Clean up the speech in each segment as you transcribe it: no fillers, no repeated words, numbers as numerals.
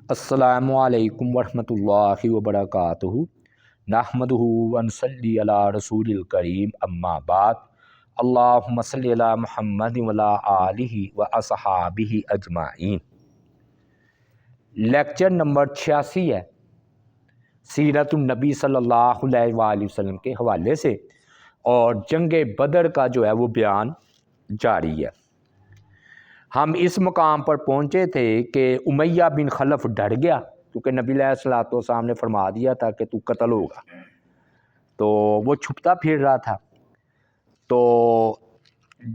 السلام علیکم ورحمۃ اللہ وبرکاتہ نحمدہ ونصلی علی رسول الکریم اما بعد اللہم صلی علی محمد وعلی آلہ واصحابہ اجمعین۔ لیکچر نمبر 86 ہے سیرت النبی صلی اللہ علیہ وآلہ وسلم کے حوالے سے، اور جنگ بدر کا جو ہے وہ بیان جاری ہے۔ ہم اس مقام پر پہنچے تھے کہ امیہ بن خلف ڈر گیا، کیونکہ نبی علیہ الصلوۃ والسلام نے فرما دیا تھا کہ تو قتل ہوگا، تو وہ چھپتا پھر رہا تھا۔ تو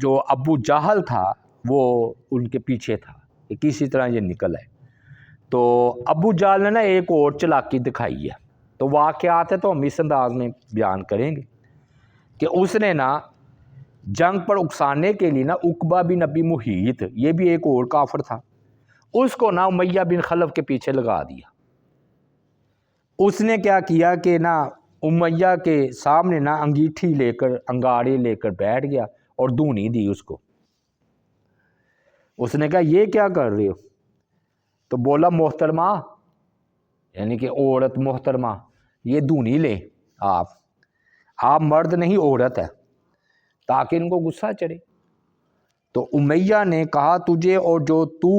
جو ابو جہل تھا وہ ان کے پیچھے تھا کہ کسی طرح یہ نکل آئے۔ تو ابو جہل نے نا ایک اور چلاکی دکھائی ہے، تو واقعات ہے تو ہم اس انداز میں بیان کریں گے کہ اس نے نا جنگ پر اکسانے کے لیے نا عقبہ بن ابی محیط، یہ بھی ایک اور کافر تھا، اس کو نا امیہ بن خلف کے پیچھے لگا دیا۔ اس نے کیا کیا کہ نا امیہ کے سامنے نا انگیٹھی لے کر، انگارے لے کر بیٹھ گیا اور دھونی دی اس کو۔ اس نے کہا یہ کیا کر رہے ہو؟ تو بولا محترمہ، یعنی کہ عورت محترمہ، یہ دھونی لیں آپ مرد نہیں عورت ہے، تاکہ ان کو غصہ چڑھے۔ تو امیہ نے کہا تجھے اور جو تو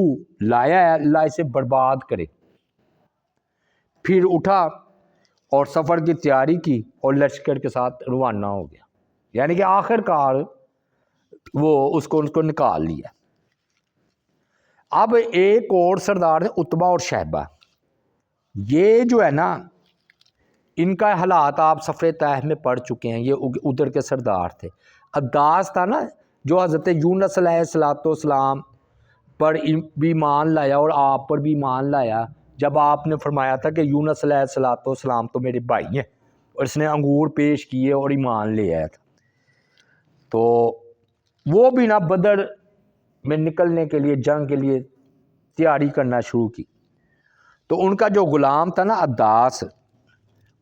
لایا ہے اللہ اسے برباد کرے۔ پھر اٹھا اور سفر کی تیاری کی اور لشکر کے ساتھ روانہ ہو گیا، یعنی کہ آخر کار وہ اس کو نکال لیا۔ اب ایک اور سردار ہے عتبہ اور شیبہ، یہ جو ہے نا ان کا حالات آپ صفحہ طیب میں پڑھ چکے ہیں، یہ ادھر کے سردار تھے۔ عداس تھا نا جو حضرت یونس علیہ السلام پر بھی ایمان لایا اور آپ پر بھی ایمان لایا، جب آپ نے فرمایا تھا کہ یونس علیہ السلام تو میرے بھائی ہیں، اور اس نے انگور پیش کیے اور ایمان لے آیا تھا۔ تو وہ بھی نا بدر میں نکلنے کے لیے، جنگ کے لیے تیاری کرنا شروع کی۔ تو ان کا جو غلام تھا نا عداس،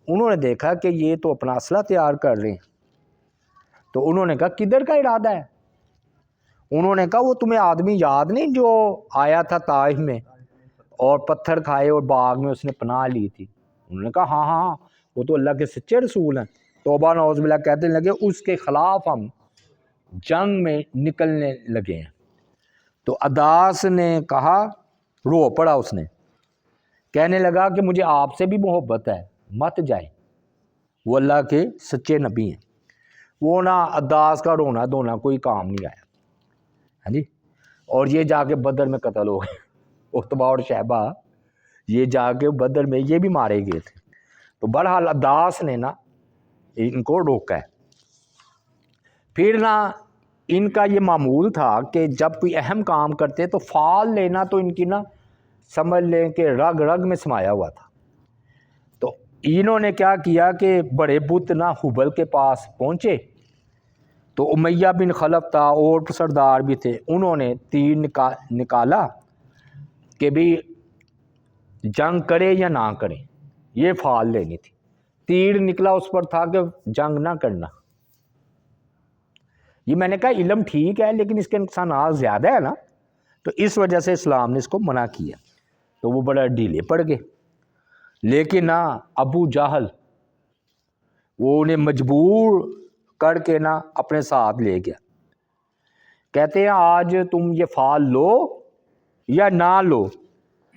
انہوں نے دیکھا کہ یہ تو اپنا اسلحہ تیار کر رہے ہیں، تو انہوں نے کہا کدھر کا ارادہ ہے؟ انہوں نے کہا وہ تمہیں آدمی یاد نہیں جو آیا تھا طائف میں اور پتھر کھائے اور باغ میں اس نے پناہ لی تھی؟ انہوں نے کہا ہاں ہاں، وہ تو اللہ کے سچے رسول ہیں۔ توبہ نعوذ باللہ کہتے لگے اس کے خلاف ہم جنگ میں نکلنے لگے ہیں۔ تو عداس نے کہا، رو پڑا اس نے، کہنے لگا کہ مجھے آپ سے بھی محبت ہے، مت جائے، وہ اللہ کے سچے نبی ہیں۔ وہ نا عداس کا رونا دھونا کوئی کام نہیں آیا، ہاں جی، اور یہ جا کے بدر میں قتل ہو گئے۔ عتبہ اور شیبہ یہ جا کے بدر میں یہ بھی مارے گئے تھے۔ تو بہرحال عداس نے نا ان کو روکا ہے۔ پھر نا ان کا یہ معمول تھا کہ جب کوئی اہم کام کرتے تو فال لینا تو ان کی نا سمجھ لیں کہ رگ رگ میں سمایا ہوا تھا۔ تو انہوں نے کیا کیا کہ بڑے بت نا حبل کے پاس پہنچے، تو امیہ بن خلف تھا اور سردار بھی تھے، انہوں نے تیر نکالا کہ بھی جنگ کرے یا نہ کرے، یہ فال لینی تھی۔ تیر نکلا اس پر تھا کہ جنگ نہ کرنا۔ یہ میں نے کہا علم ٹھیک ہے لیکن اس کے نقصانات زیادہ ہے نا، تو اس وجہ سے اسلام نے اس کو منع کیا، تو وہ بڑا ڈھیلے پڑ گئے۔ لیکن نا ابو جہل وہ انہیں مجبور کر کے نا اپنے ساتھ لے گیا۔ کہتے ہیں آج تم یہ فال لو یا نہ لو،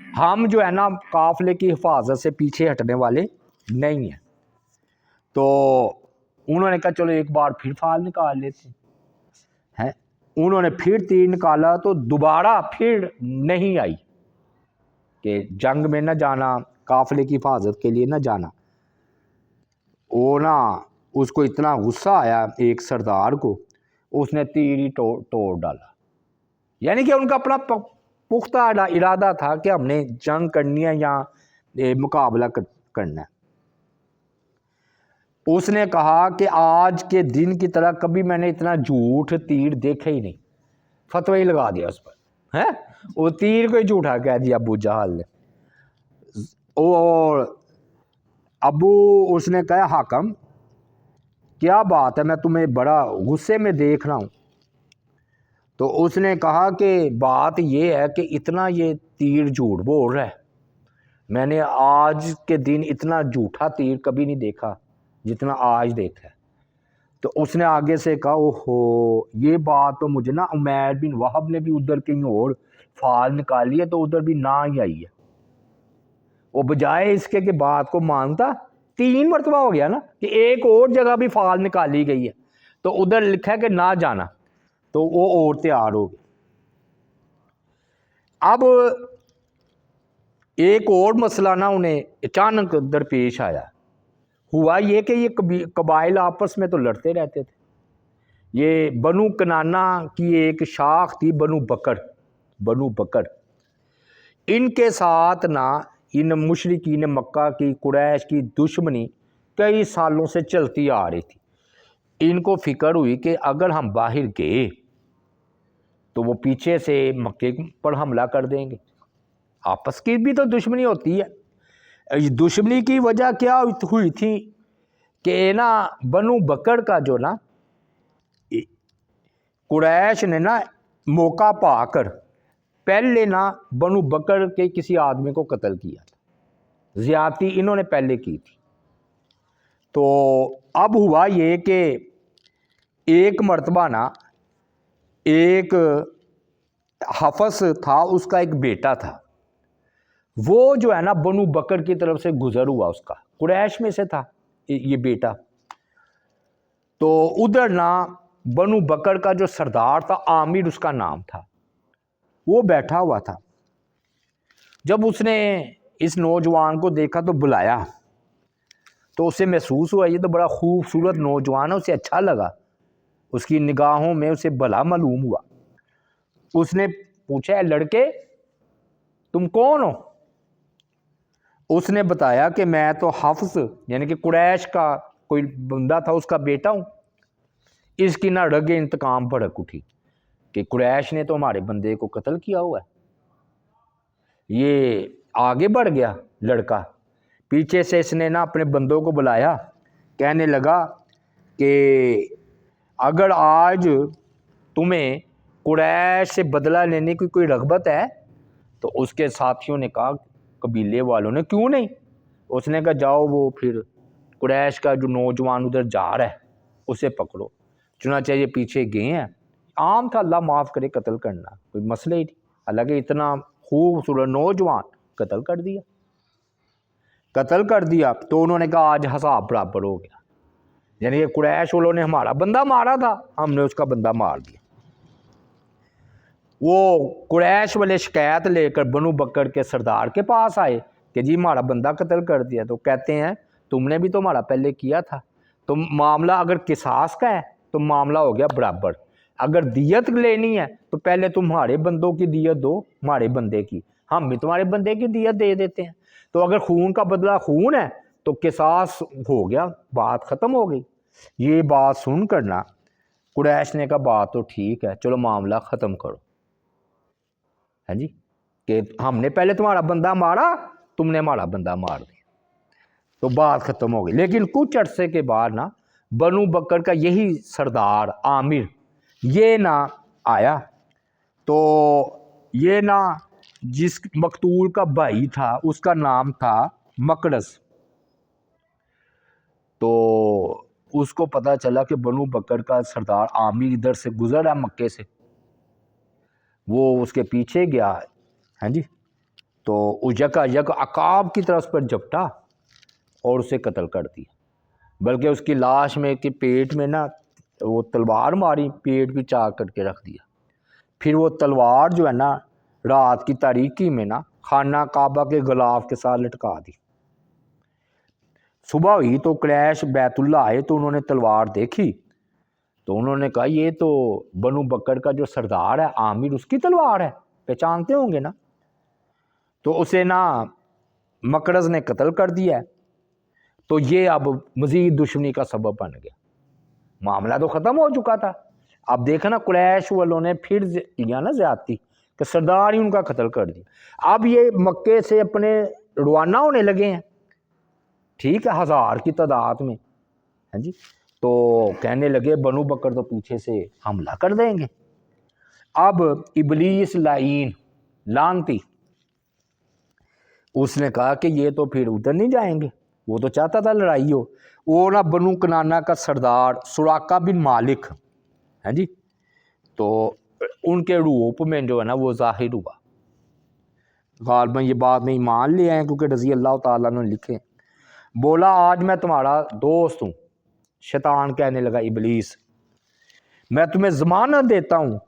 ہم جو ہے نا قافلے کی حفاظت سے پیچھے ہٹنے والے نہیں ہیں۔ تو انہوں نے کہا چلو ایک بار پھر فال نکال لیتے ہیں۔ انہوں نے پھر تیر نکالا تو دوبارہ پھر نہیں آئی کہ جنگ میں نہ جانا، قافلے کی حفاظت کے لیے نہ جانا۔ وہ نا اس کو اتنا غصہ آیا ایک سردار کو، اس نے تیر ہی توڑ ڈالا۔ یعنی کہ ان کا اپنا پختہ ارادہ تھا کہ ہم نے جنگ کرنی ہے یا مقابلہ کرنا ہے۔ اس نے کہا کہ آج کے دن کی طرح کبھی میں نے اتنا جھوٹ تیر دیکھا ہی نہیں، فتوی ہی لگا دیا اس پر، ہے وہ تیر کو ہی جھوٹا کہہ دیا ابو جہل نے۔ اور اس نے کہا حاکم کیا بات ہے، میں تمہیں بڑا غصے میں دیکھ رہا ہوں۔ تو اس نے کہا کہ بات یہ ہے کہ اتنا یہ تیر جھوٹ بول رہا ہے میں نے آج کے دن اتنا جھوٹا تیر کبھی نہیں دیکھا جتنا آج دیکھا ہے۔ تو اس نے آگے سے کہا اوہو یہ بات تو مجھے نا عمیر بن وہب نے بھی ادھر کہیں اور فال نکالی ہے تو ادھر بھی نہ ہی آئی ہے۔ وہ بجائے اس کے کہ بات کو مانتا، 3 مرتبہ ہو گیا نا کہ ایک اور جگہ بھی فال نکالی گئی ہے تو ادھر لکھا ہے کہ نہ جانا، تو وہ اور تیار ہو گئے۔ اب ایک اور مسئلہ نا انہیں اچانک درپیش آیا۔ ہوا یہ کہ یہ قبائل آپس میں تو لڑتے رہتے تھے۔ یہ بنو کنانا کی ایک شاخ تھی بنو بکر، ان کے ساتھ نا ان مشرکین مکہ کی قریش کی دشمنی کئی سالوں سے چلتی آ رہی تھی۔ ان کو فکر ہوئی کہ اگر ہم باہر گئے تو وہ پیچھے سے مکے پر حملہ کر دیں گے۔ آپس کی بھی تو دشمنی ہوتی ہے۔ دشمنی کی وجہ کیا ہوئی تھی کہ نا بنو بکر کا جو نا قریش نے نا موقع پا کر پہلے نا بنو بکر کے کسی آدمی کو قتل کیا تھا، زیادتی انہوں نے پہلے کی تھی۔ تو اب ہوا یہ کہ ایک مرتبہ نا ایک حفص تھا، اس کا ایک بیٹا تھا، وہ جو ہے نا بنو بکر کی طرف سے گزر ہوا، اس کا قریش میں سے تھا یہ بیٹا۔ تو ادھر نا بنو بکر کا جو سردار تھا عامر اس کا نام تھا، وہ بیٹھا ہوا تھا۔ جب اس نے اس نوجوان کو دیکھا تو بلایا، تو اسے محسوس ہوا یہ تو بڑا خوبصورت نوجوان ہے، اسے اچھا لگا، اس کی نگاہوں میں اسے بھلا معلوم ہوا۔ اس نے پوچھا اے لڑکے تم کون ہو؟ اس نے بتایا کہ میں تو حفص یعنی کہ قریش کا کوئی بندہ تھا، اس کا بیٹا ہوں۔ اس کی نہ رگ انتقام بھڑک اٹھی کہ قریش نے تو ہمارے بندے کو قتل کیا ہوا ہے۔ یہ آگے بڑھ گیا لڑکا، پیچھے سے اس نے نا اپنے بندوں کو بلایا، کہنے لگا کہ اگر آج تمہیں قریش سے بدلہ لینے کی کوئی رغبت ہے تو اس کے ساتھیوں نے کہا قبیلے والوں نے کیوں نہیں؟ اس نے کہا جاؤ وہ پھر قریش کا جو نوجوان ادھر جا رہا ہے اسے پکڑو۔ چنانچہ یہ پیچھے گئے ہیں، عام تھا اللہ معاف کرے قتل کرنا، کوئی مسئلہ ہی نہیں، حالانکہ اتنا خوبصورت نوجوان قتل کر دیا تو انہوں نے کہا آج حساب برابر ہو گیا، یعنی کہ قریش والوں نے ہمارا بندہ مارا تھا، ہم نے اس کا بندہ مار دیا۔ وہ قریش والے شکایت لے کر بنو بکر کے سردار کے پاس آئے کہ جی ہمارا بندہ قتل کر دیا، تو کہتے ہیں تم نے بھی تو ہمارا پہلے کیا تھا، تو معاملہ اگر قصاص کا ہے تو معاملہ ہو گیا برابر، اگر دیت لینی ہے تو پہلے تمہارے بندوں کی دیت دو ہمارے بندے کی، ہم بھی تمہارے بندے کی دیت دے دیتے ہیں۔ تو اگر خون کا بدلہ خون ہے تو قصاص ہو گیا، بات ختم ہو گئی۔ یہ بات سن کر نا قریش نے کہا بات تو ٹھیک ہے، چلو معاملہ ختم کرو، ہاں جی، کہ ہم نے پہلے تمہارا بندہ مارا، تم نے ہمارا بندہ مار دیا، تو بات ختم ہو گئی۔ لیکن کچھ عرصے کے بعد نا بنو بکر کا یہی سردار عامر یہ نہ آیا، تو یہ نا جس مقتول کا بھائی تھا اس کا نام تھا مقرز، تو اس کو پتا چلا کہ بنو بکر کا سردار عامر ادھر سے گزر ہے مکے سے، وہ اس کے پیچھے گیا، ہاں جی، تو یک عقاب کی طرح اس پر جھپٹا اور اسے قتل کر دیا، بلکہ اس کی لاش میں کہ پیٹ میں نا وہ تلوار ماری، پیٹ بھی چاک کر کے رکھ دیا۔ پھر وہ تلوار جو ہے نا رات کی تاریکی میں نا خانہ کعبہ کے غلاف کے ساتھ لٹکا دی۔ صبح ہوئی تو قریش بیت اللہ آئے تو انہوں نے تلوار دیکھی، تو انہوں نے کہا یہ تو بنو بکر کا جو سردار ہے عامر اس کی تلوار ہے، پہچانتے ہوں گے نا، تو اسے نا مقرز نے قتل کر دیا ہے۔ تو یہ اب مزید دشمنی کا سبب بن گیا، معاملہ تو ختم ہو چکا تھا، اب دیکھا نا قریش والوں نے پھر کیا نا زیادتی کہ سردار ہی ان کا قتل کر دیا۔ اب یہ مکے سے اپنے روانہ ہونے لگے ہیں، ٹھیک ہے، 1000 کی تعداد میں، ہاں جی، تو کہنے لگے بنو بکر تو پیچھے سے حملہ کر دیں گے۔ اب ابلیس لعین لعنتی اس نے کہا کہ یہ تو پھر ادھر نہیں جائیں گے، وہ تو چاہتا تھا لڑائی ہو۔ وہ نا بنو کنانا کا سردار سراقہ بن مالک، ہاں جی، تو ان کے روپ میں جو ہے نا وہ ظاہر ہوا۔ غالباً یہ بات میں ایمان لے آئے کیونکہ رضی اللہ تعالیٰ نے لکھے۔ بولا آج میں تمہارا دوست ہوں۔ شیطان کہنے لگا، ابلیس، میں تمہیں ضمانت دیتا ہوں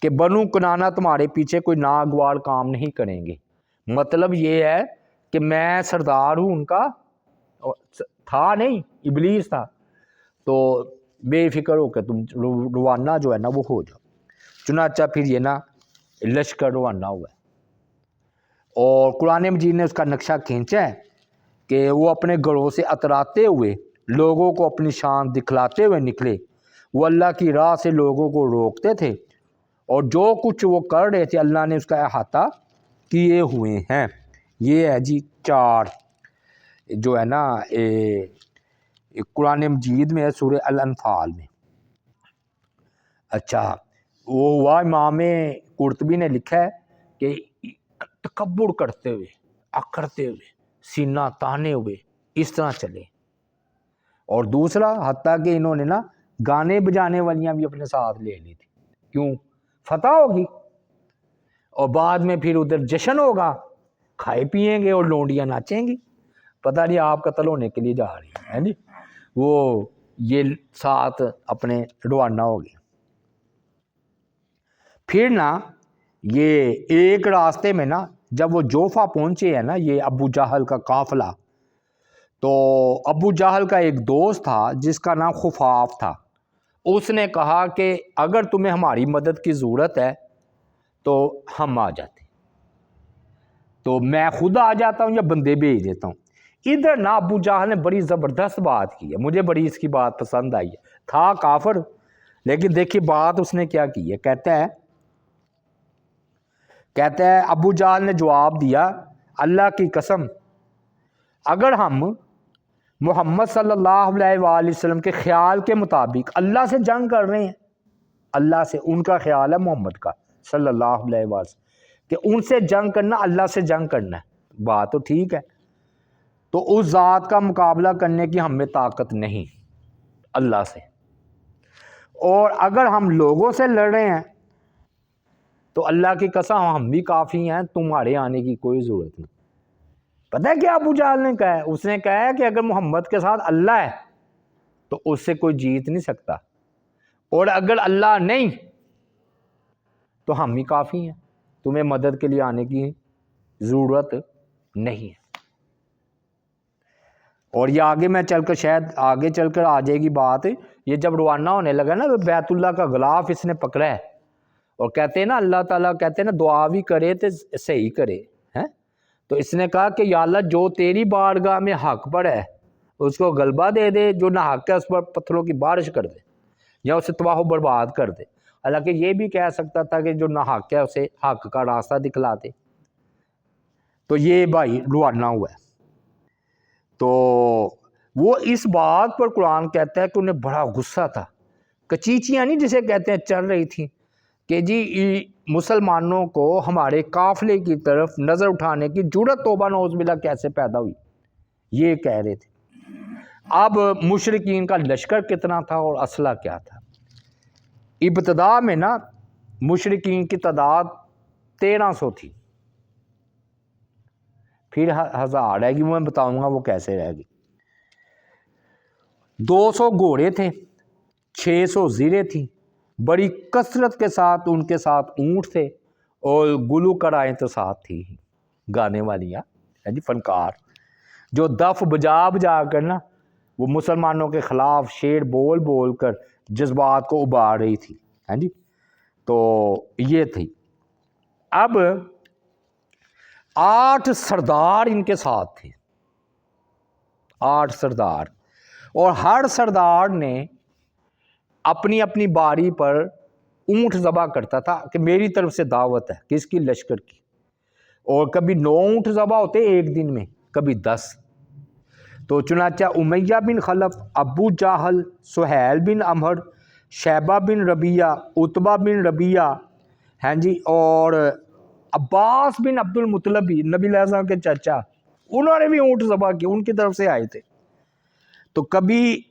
کہ بنو کنانا تمہارے پیچھے کوئی ناگوار کام نہیں کریں گے۔ مطلب یہ ہے کہ میں سردار ہوں ان کا، تھا نہیں، ابلیس تھا، تو بے فکر ہو کے تم روانہ جو ہے نا وہ ہو جاؤ۔ چنانچہ پھر یہ نا لشکر روانہ ہوا ہے، اور قرآن مجید نے اس کا نقشہ کھینچا ہے کہ وہ اپنے گھروں سے اتراتے ہوئے لوگوں کو اپنی شان دکھلاتے ہوئے نکلے۔ وہ اللہ کی راہ سے لوگوں کو روکتے تھے، اور جو کچھ وہ کر رہے تھے اللہ نے اس کا احاطہ کیے ہوئے ہیں۔ یہ ہے جی 4 جو ہے نا قرآن مجید میں ہے، سورہ الانفال میں۔ اچھا، وہ ہوا امام قرطبی نے لکھا ہے کہ تکبر کرتے ہوئے، اکڑتے ہوئے، سینہ تانے ہوئے اس طرح چلے۔ اور دوسرا، حتیٰ کہ انہوں نے نا گانے بجانے والیاں بھی اپنے ساتھ لے لی تھی، کیوں؟ فتح ہوگی، اور بعد میں پھر ادھر جشن ہوگا، کھائے پیئیں گے اور لونڈیاں ناچیں گی، پتہ نہیں آپ قتل ہونے کے لیے جا رہی ہیں جی۔ وہ یہ ساتھ اپنے روانہ ہو گئے۔ پھر نا یہ ایک راستے میں نا جب وہ جوفا پہنچے ہیں نا یہ ابو جہل کا قافلہ، تو ابو جہل کا ایک دوست تھا جس کا نام خفاف تھا۔ اس نے کہا کہ اگر تمہیں ہماری مدد کی ضرورت ہے تو ہم آ جاتے، تو میں خود آ جاتا ہوں یا بندے بھیج دیتا ہوں۔ ادھر نا ابو جہل نے بڑی زبردست بات کی ہے، مجھے بڑی اس کی بات پسند آئی ہے۔ تھا کافر، لیکن دیکھیے بات اس نے کیا کی ہے۔ کہتا ہے ابو جہل نے جواب دیا، اللہ کی قسم، اگر ہم محمد صلی اللہ علیہ وآلہ وسلم کے خیال کے مطابق اللہ سے جنگ کر رہے ہیں، اللہ سے، ان کا خیال ہے محمد کا صلی اللہ علیہ وآلہ وسلم کہ ان سے جنگ کرنا، اللہ سے جنگ کرنا ہے، بات تو ٹھیک ہے، تو اس ذات کا مقابلہ کرنے کی ہم میں طاقت نہیں اللہ سے، اور اگر ہم لوگوں سے لڑ رہے ہیں تو اللہ کی قسم ہم بھی کافی ہیں، تمہارے آنے کی کوئی ضرورت نہیں۔ پتہ ہے کیا ابو جہل نے کہا ہے؟ اس نے کہا ہے کہ اگر محمد کے ساتھ اللہ ہے تو اس سے کوئی جیت نہیں سکتا، اور اگر اللہ نہیں تو ہم ہی کافی ہیں، تمہیں مدد کے لیے آنے کی ضرورت نہیں ہے۔ اور یہ آگے میں چل کر شاید آگے چل کر آ جائے گی بات، یہ جب روانہ ہونے لگا نا تو بیت اللہ کا غلاف اس نے پکڑا ہے، اور کہتے ہیں نا اللہ تعالیٰ کہتے ہیں نا دعا بھی کرے تو صحیح کرے، ہیں؟ تو اس نے کہا کہ یا اللہ جو تیری بارگاہ میں حق پر ہے اس کو غلبہ دے دے، جو نہ حق ہے اس پر پتھروں کی بارش کر دے یا اسے تباہ و برباد کر دے۔ حالانکہ یہ بھی کہہ سکتا تھا کہ جو نہ حق ہے اسے حق کا راستہ دکھلا دے۔ تو یہ بھائی روانہ ہوا ہے، تو وہ اس بات پر قرآن کہتا ہے کہ انہیں بڑا غصہ تھا، کچیچیاں نہیں جسے کہتے ہیں چل رہی تھیں کہ جی مسلمانوں کو ہمارے قافلے کی طرف نظر اٹھانے کی جرأت توبہ نعوذ باللہ کیسے پیدا ہوئی، یہ کہہ رہے تھے۔ اب مشرکین کا لشکر کتنا تھا اور اسلحہ کیا تھا؟ ابتدا میں نا مشرکین کی تعداد 1300 تھی، پھر 1000 رہ گی، میں بتاؤں گا وہ کیسے رہ گی۔ 200 گھوڑے تھے، 600 زیریں تھیں، بڑی کثرت کے ساتھ ان کے ساتھ اونٹ تھے، اور گلوکارائیں تو ساتھ تھی، گانے والیاں، جی فنکار، جو دف بجا بجا کر نا وہ مسلمانوں کے خلاف شعر بول بول کر جذبات کو ابار رہی تھی، ہاں جی، تو یہ تھی۔ اب 8 سردار ان کے ساتھ تھے، 8 سردار، اور ہر سردار نے اپنی اپنی باری پر اونٹ ذبح کرتا تھا کہ میری طرف سے دعوت ہے، کس کی؟ لشکر کی، اور کبھی 9 اونٹ ذبح ہوتے ایک دن میں، کبھی 10۔ تو چنانچہ امیہ بن خلف، ابو جہل، سہیل بن عمر، شیبہ بن ربیعہ، عتبہ بن ربیعہ، ہاں جی، اور عباس بن عبد المطلب بھی نبی علیہ السلام کے چچا، انہوں نے بھی اونٹ ذبح کیے، ان کی طرف سے آئے تھے۔ تو کبھی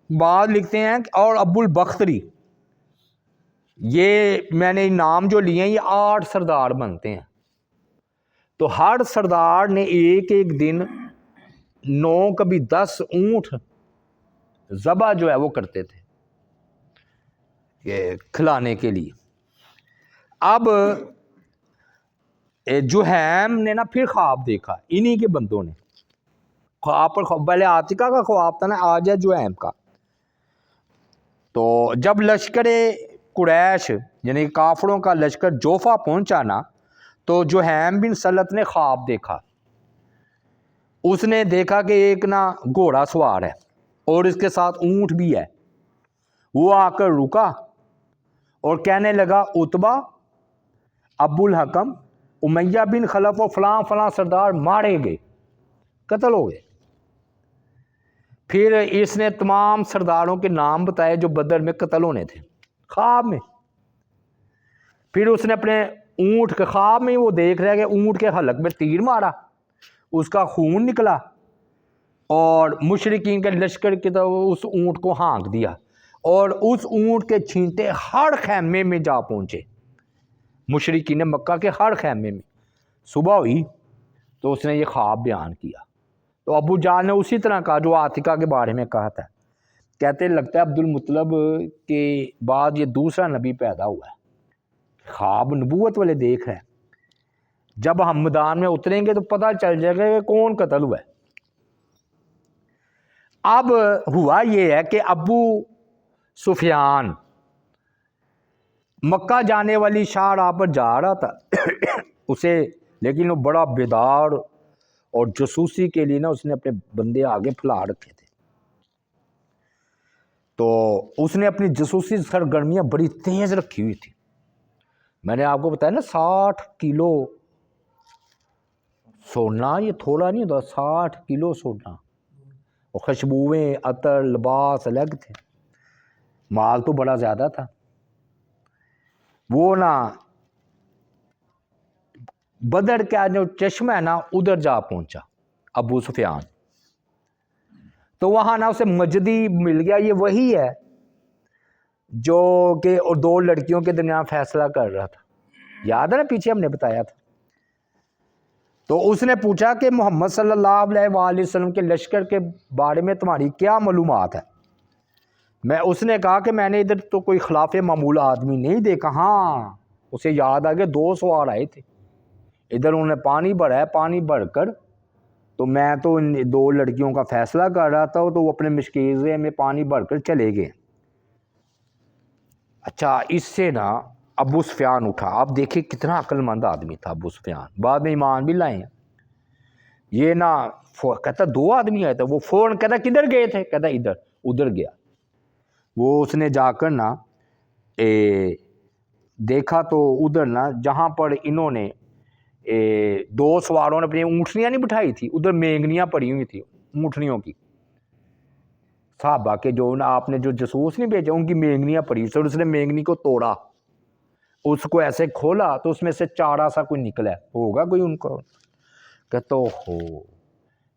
بعد لکھتے ہیں اور ابو البختری، یہ میں نے نام جو لیے ہیں یہ 8 سردار بنتے ہیں۔ تو ہر سردار نے ایک ایک دن 9 کبھی 10 اونٹ ذبح جو ہے وہ کرتے تھے یہ کھلانے کے لیے۔ اب جوہیم نے نا پھر خواب دیکھا، انہی کے بندوں نے خواب پر پہلے عاتکہ کا خواب تھا نا، آج ہے جوہیم کا۔ تو جب لشکر قریش یعنی کافروں کا لشکر جوفا پہنچا نا، تو جوہیم بن سلط نے خواب دیکھا۔ اس نے دیکھا کہ ایک نا گھوڑا سوار ہے اور اس کے ساتھ اونٹ بھی ہے۔ وہ آ کر رکا اور کہنے لگا عتبہ، ابو الحکم، امیہ بن خلف و فلاں فلاں سردار مارے گئے، قتل ہو گئے۔ پھر اس نے تمام سرداروں کے نام بتائے جو بدر میں قتل ہونے تھے خواب میں۔ پھر اس نے اپنے اونٹ کے خواب میں وہ دیکھ رہا ہے کہ اونٹ کے حلق میں تیر مارا، اس کا خون نکلا اور مشرکین کے لشکر کی طرف اس اونٹ کو ہانک دیا، اور اس اونٹ کے چھینٹے ہر خیمے میں جا پہنچے، مشرکین مکہ کے ہر خیمے میں۔ صبح ہوئی تو اس نے یہ خواب بیان کیا۔ تو ابو جان نے اسی طرح کہا جو عاتکہ کے بارے میں کہا تھا، کہتے لگتا ہے عبد المطلب کے بعد یہ دوسرا نبی پیدا ہوا ہے، خواب نبوت والے دیکھ رہے ہیں۔ جب ہم میدان میں اتریں گے تو پتہ چل جائے گا کہ کون قتل ہوا ہے۔ اب ہوا یہ ہے کہ ابو سفیان مکہ جانے والی شاہراہ پر جا رہا تھا اسے، لیکن وہ بڑا بیدار اور جاسوسی کے لیے نا اس نے اپنے بندے آگے پھیلا رکھے تھے۔ تو اس نے اپنی جاسوسی سرگرمیاں بڑی تیز رکھی ہوئی تھی۔ میں نے آپ کو بتایا نا 60 کلو سونا، یہ تھوڑا نہیں ہوتا، 60 کلو سونا، اور خوشبوئیں، عطر، لباس الگ تھے، مال تو بڑا زیادہ تھا۔ وہ نا بدر کا جو چشمہ ہے نا ادھر جا پہنچا ابو سفیان، تو وہاں نا اسے مجدی مل گیا، یہ وہی ہے جو کہ اور 2 لڑکیوں کے درمیان فیصلہ کر رہا تھا، یاد ہے نا پیچھے ہم نے بتایا تھا۔ تو اس نے پوچھا کہ محمد صلی اللہ علیہ وآلہ وسلم کے لشکر کے بارے میں تمہاری کیا معلومات ہے؟ اس نے کہا کہ میں نے ادھر تو کوئی خلاف معمول آدمی نہیں دیکھا۔ ہاں اسے یاد آ گیا 2 سوار آئے تھے، ادھر انہوں نے پانی بھرا ہے، پانی بھر کر تو میں تو ان 2 لڑکیوں کا فیصلہ کر رہا تھا، تو وہ اپنے مشکیزے میں پانی بھر کر چلے گئے۔ اچھا، اس سے نا ابو سفیان اٹھا۔ آپ دیکھیں کتنا عقل مند آدمی تھا ابو سفیان، بعد میں ایمان بھی لائے ہیں۔ یہ نا کہتا 2 آدمی آئے تھے، وہ فوراً کہتا کدھر گئے تھے؟ کہتا ادھر گیا۔ وہ اس نے جا کر نا دیکھا تو ادھر نا جہاں پر انہوں نے 2 سواروں نے اپنی اونٹنیاں نہیں بٹھائی تھی، ادھر مینگنیاں پڑی ہوئی تھی اونٹنیوں کی، صحابہ کے جو آپ نے جو جاسوس نہیں بھیجا ان کی مینگنیاں پڑی، سر اس نے مینگنی کو توڑا، اس کو ایسے کھولا تو اس میں سے چارہ سا کوئی نکلا ہے، ہوگا کوئی ان کو، کہتا ہو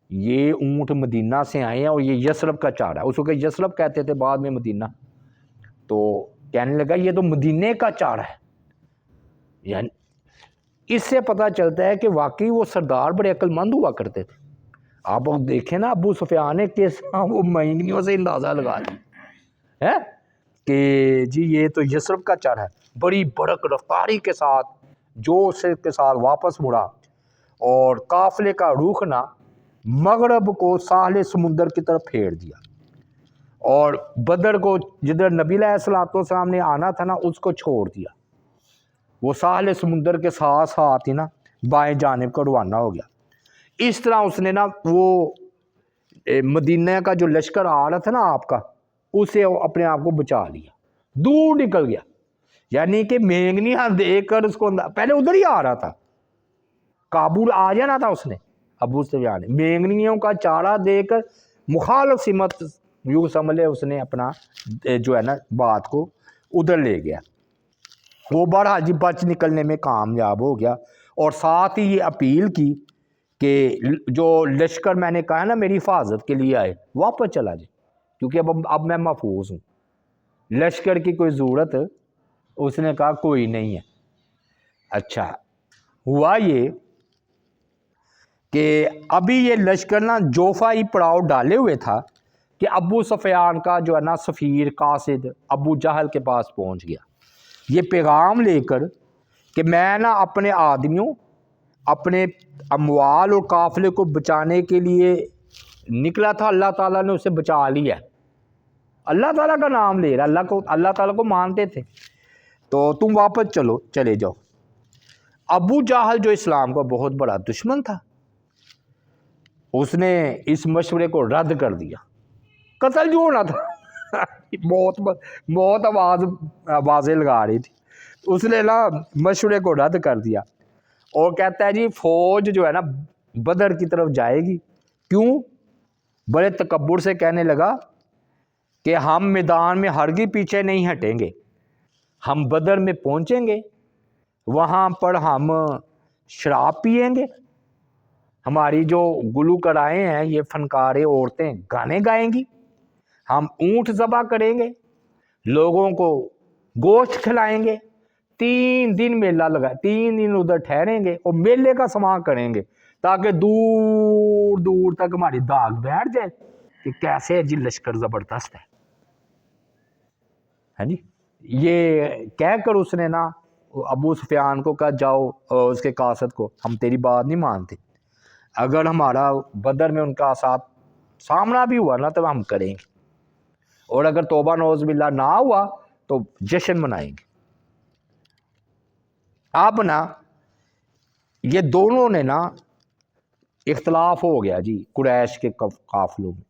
یہ اونٹ مدینہ سے آئے ہیں اور یہ یثرب کا چارہ ہے، اس کو یثرب کہتے تھے بعد میں مدینہ، تو کہنے لگا یہ تو مدینے کا چارہ ہے۔ یعنی اس سے پتہ چلتا ہے کہ واقعی وہ سردار بڑے عقل مند ہوا کرتے تھے۔ آپ دیکھیں نا ابو سفیان نے کس وہ مہینیوں سے اندازہ لگا لیا ہے کہ جی یہ تو یثرب کا چارہ ہے، بڑی برق رفتاری کے ساتھ جوش کے ساتھ واپس مڑا اور قافلے کا رخ نا مغرب کو ساحل سمندر کی طرف پھیر دیا، اور بدر کو جدھر نبی علیہ السلام نے آنا تھا نا اس کو چھوڑ دیا، وہ ساحل سمندر کے ساتھ ساتھ ہی نا بائیں جانب کو روانہ ہو گیا۔ اس طرح اس نے نا وہ مدینہ کا جو لشکر آ رہا تھا نا آپ کا، اسے اپنے آپ کو بچا لیا، دور نکل گیا، یعنی کہ مینگنیاں دے کر اس کو پہلے ادھر ہی آ رہا تھا، کابل آ جانا تھا اس نے، ابو سفیان نے مینگنیوں کا چارہ دے کر مخالف سمت یوں سمجھ لے اس نے اپنا جو ہے نا بات کو ادھر لے گیا، وہ بڑا جی بچ نکلنے میں کامیاب ہو گیا، اور ساتھ ہی یہ اپیل کی کہ جو لشکر میں نے کہا نا میری حفاظت کے لیے آئے واپس چلا جائے، کیونکہ اب میں محفوظ ہوں، لشکر کی کوئی ضرورت اس نے کہا کوئی نہیں ہے۔ اچھا ہوا یہ کہ ابھی یہ لشکر نا جوفا ہی پڑاؤ ڈالے ہوئے تھا کہ ابو سفیان کا جو ہے نا سفیر قاصد ابو جہل کے پاس پہنچ گیا یہ پیغام لے کر کہ میں نا اپنے آدمیوں، اپنے اموال اور قافلے کو بچانے کے لیے نکلا تھا، اللہ تعالیٰ نے اسے بچا لیا۔ اللہ تعالیٰ کا نام لے رہا، اللہ تعالیٰ کو مانتے تھے، تو تم واپس چلے جاؤ۔ ابو جہل جو اسلام کا بہت بڑا دشمن تھا، اس نے اس مشورے کو رد کر دیا، قتل جو ہونا تھا موت آوازیں لگا رہی تھی، اس نے نا مشورے کو رد کر دیا اور کہتا ہے جی فوج جو ہے نا بدر کی طرف جائے گی۔ کیوں؟ بڑے تکبر سے کہنے لگا کہ ہم میدان میں ہرگز پیچھے نہیں ہٹیں گے، ہم بدر میں پہنچیں گے، وہاں پر ہم شراب پیئیں گے، ہماری جو گلوکارائیں ہیں یہ فنکاریں عورتیں گانے گائیں گی، ہم اونٹ ذبح کریں گے، لوگوں کو گوشت کھلائیں گے، 3 دن میلہ لگا، 3 دن ادھر ٹھہریں گے اور میلے کا سماع کریں گے تاکہ دور دور تک ہماری داغ بیٹھ جائے کہ کیسے جی لشکر زبردست ہے۔ ہاں جی، یہ کہہ کر اس نے نا ابو سفیان کو کہا جاؤ، اس کے قاصد کو، ہم تیری بات نہیں مانتے، اگر ہمارا بدر میں ان کا ساتھ سامنا بھی ہوا نا تو ہم کریں گے، اور اگر توبہ نعوذ باللہ نہ ہوا تو جشن منائیں گے۔ اب نا یہ دونوں نے نا اختلاف ہو گیا جی قریش کے قافلوں میں،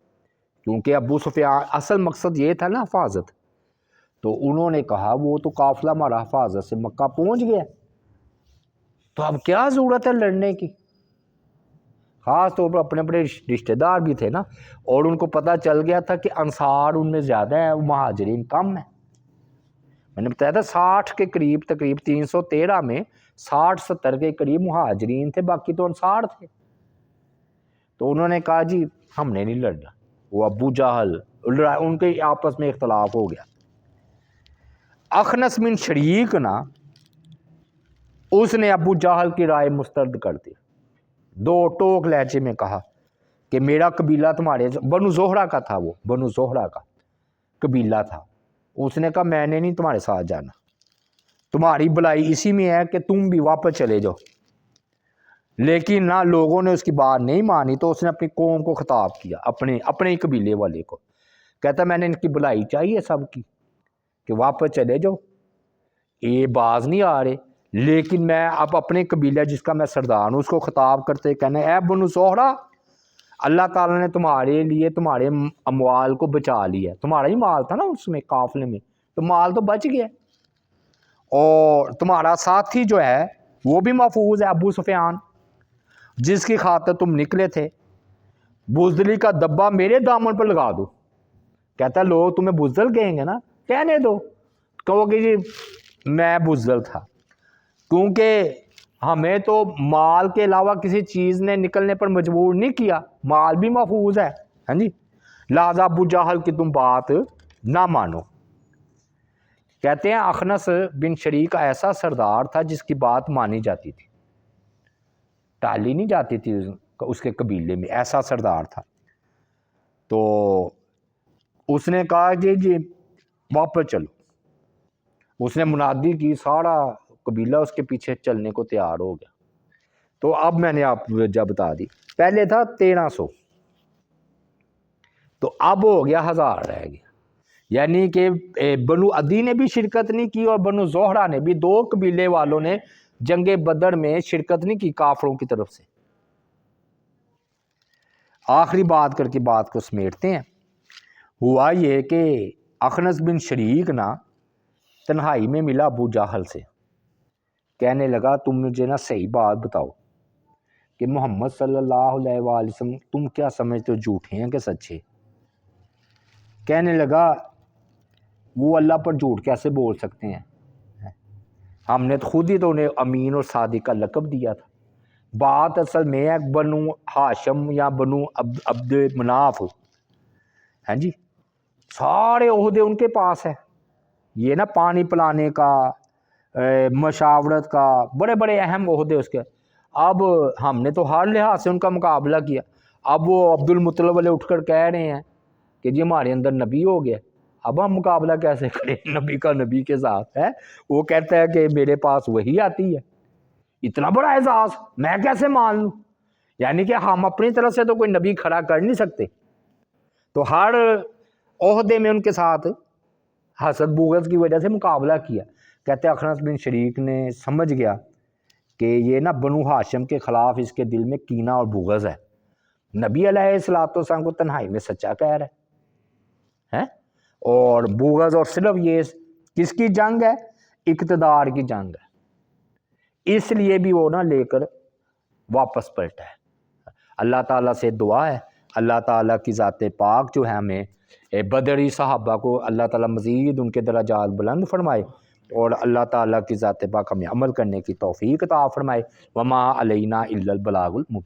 کیونکہ ابو سفیان اصل مقصد یہ تھا نا حفاظت، تو انہوں نے کہا وہ تو قافلہ ہمارا حفاظت سے مکہ پہنچ گیا، تو اب کیا ضرورت ہے لڑنے کی، خاص طور پر اپنے اپنے رشتہ دار بھی تھے نا، اور ان کو پتہ چل گیا تھا کہ انصار ان میں زیادہ ہیں، مہاجرین کم ہیں۔ میں نے بتایا تھا 60 کے قریب، تقریب 313 میں 60-70 کے قریب مہاجرین تھے، باقی تو انصار تھے۔ تو انہوں نے کہا جی ہم نے نہیں لڑنا، وہ ابو جہل ان کے آپس میں اختلاف ہو گیا۔ اخنس بن شریک نا اس نے ابو جہل کی رائے مسترد کر دی، 2 ٹوک لہجے میں کہا کہ میرا قبیلہ تمہارے، بنو زہرہ کا تھا، وہ بنو زہرہ کا قبیلہ تھا، اس نے کہا میں نے نہیں تمہارے ساتھ جانا، تمہاری بلائی اسی میں ہے کہ تم بھی واپس چلے جاؤ۔ لیکن نہ لوگوں نے اس کی بات نہیں مانی، تو اس نے اپنی قوم کو خطاب کیا، اپنے ہی قبیلے والے کو، کہتا میں نے ان کی بلائی چاہیے سب کی کہ واپس چلے جاؤ، یہ باز نہیں آ رہے، لیکن میں اب اپنے قبیلہ جس کا میں سردار ہوں اس کو خطاب کرتے کہنا اے بنو زہرہ، اللہ تعالیٰ نے تمہارے لیے تمہارے اموال کو بچا لیا، تمہارا ہی مال تھا نا اس میں قافلے میں، تو مال تو بچ گیا، اور تمہارا ساتھی جو ہے وہ بھی محفوظ ہے، ابو سفیان جس کی خاطر تم نکلے تھے، بزدلی کا دبا میرے دامن پر لگا دو۔ کہتا لوگ تمہیں بزدل کہیں گے نا، کہنے دو، کہو کہ جی میں بزدل تھا، کیونکہ ہمیں تو مال کے علاوہ کسی چیز نے نکلنے پر مجبور نہیں کیا، مال بھی محفوظ ہے، ہاں جی، لہذا ابو جہل کی تم بات نہ مانو۔ کہتے ہیں اخنس بن شریک ایسا سردار تھا جس کی بات مانی جاتی تھی، ٹالی نہیں جاتی تھی اس کے قبیلے میں، ایسا سردار تھا۔ تو اس نے کہا کہ جی واپس چلو، اس نے منادی کی، سارا قبیلہ اس کے پیچھے چلنے کو تیار ہو گیا۔ تو اب میں نے آپ جب بتا دی، پہلے تھا 1300، تو اب ہو گیا 1000 رہ گیا، یعنی کہ بنو عدی نے بھی شرکت نہیں کی اور بنو زہرہ نے بھی، 2 قبیلے والوں نے جنگ بدر میں شرکت نہیں کی کافروں کی طرف سے۔ آخری بات کر کے بات کو سمیٹتے ہیں۔ ہوا یہ کہ اخنس بن شریک نا تنہائی میں ملا ابو جہل سے، کہنے لگا تم مجھے نا صحیح بات بتاؤ کہ محمد صلی اللہ علیہ وآلہ وسلم تم کیا سمجھتے ہو، جھوٹے ہیں کہ سچے؟ کہنے لگا وہ اللہ پر جھوٹ کیسے بول سکتے ہیں، ہم نے تو خود ہی تو انہیں امین اور صادق کا لقب دیا تھا. بات اصل میں ہے بنو ہاشم یا بنو عبد مناف، ہاں جی، سارے عہدے ان کے پاس ہے. یہ نا پانی پلانے کا، مشاورت کا، بڑے بڑے اہم عہدے اس کے. اب ہم نے تو ہر لحاظ سے ان کا مقابلہ کیا. اب وہ عبد المطلب والے اٹھ کر کہہ رہے ہیں کہ جی ہمارے اندر نبی ہو گیا. اب ہم مقابلہ کیسے کریں نبی کا نبی کے ساتھ ہے؟ وہ کہتا ہے کہ میرے پاس وہی آتی ہے. اتنا بڑا اعزاز میں کیسے مان لوں؟ یعنی کہ ہم اپنی طرف سے تو کوئی نبی کھڑا کر نہیں سکتے. تو ہر عہدے میں ان کے ساتھ حسد بغض کی وجہ سے مقابلہ کیا. کہتے اخنس بن شریک نے سمجھ گیا کہ یہ نا بنو ہاشم کے خلاف اس کے دل میں کینہ اور بغض ہے. نبی علیہ الصلوۃ والسلام کو تنہائی میں سچا کہہ رہا ہے اور بغض اور صرف یہ کس کی جنگ ہے؟ اقتدار کی جنگ ہے. اس لیے بھی وہ نا لے کر واپس پلٹا ہے. اللہ تعالیٰ سے دعا ہے اللہ تعالیٰ کی ذات پاک جو ہے ہمیں بدری صحابہ کو اللہ تعالیٰ مزید ان کے درجات بلند فرمائے اور اللہ تعالیٰ کی ذات پاک ہمیں عمل کرنے کی توفیق عطا فرمائے. وما علینا الا البلاغ المبین.